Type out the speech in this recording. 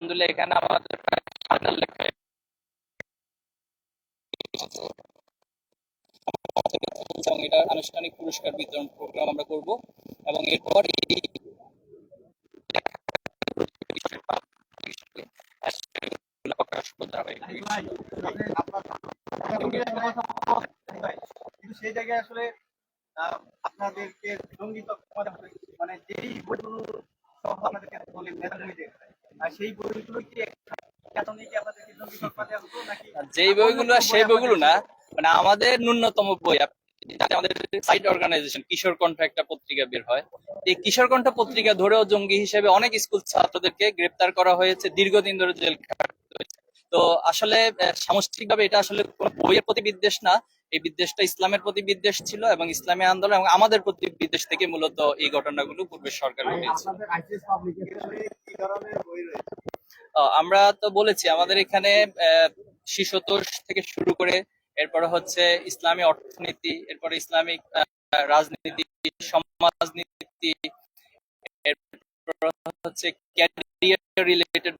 আলহামদুলিল্লাহ এখানে আমাদের প্রায় 5,000 লেখা এবং এটা আনুষ্ঠানিক পুরস্কার বিতরণ প্রোগ্রাম আমরা করব এবং এরপর এই প্রকাশ ধারাবাহিক কিন্তু সেই জায়গায় আসলে আপনাদেরকে জঙ্গি তৎপরতা মানে যেই বইগুলো সহ আপনাদেরকে বলে মেধাবীদের সেই বইগুলো কি একাডেমি কি আপনাদেরকে জঙ্গি তৎপরতা হতো নাকি যেই অন্য বইগুলো কোনো বই সেই বইগুলো আপনাদের না, ছিল? মানে আমাদের ন্যূনতম বই যাতে আমাদের সাইড অর্গানাইজেশন কিশোর কণ্ঠ একটা পত্রিকা বের হয়, এই কিশোর কণ্ঠ পত্রিকা ধরেও জঙ্গি হিসেবে অনেক স্কুল ছাত্রদেরকে গ্রেপ্তার করা হয়েছে, দীর্ঘদিন ধরে জেল খাটতে হয়েছে। তো আসলে সামষ্টিকভাবে এটা আসলে কোনো বইয়ের প্রতি বিদ্বেষ না, এই বিদ্বেষটা ইসলামের প্রতি বিদ্বেষ ছিল এবং ইসলামী আন্দোলন এবং আমাদের প্রতি বিদ্বেষ থেকে মূলত এই ঘটনাগুলো পূর্বের সরকার ঘটিয়েছে। কি ধরনের বই রয়েছে? আমরা তো বলেছি আমাদের এখানে শিশুতোষ থেকে শুরু করে এরপরে হচ্ছে ইসলামী অর্থনীতি, এরপরে ইসলামিক রাজনীতি, সমাজনীতি, এরপর হচ্ছে ক্যারিয়ার রিলেটেড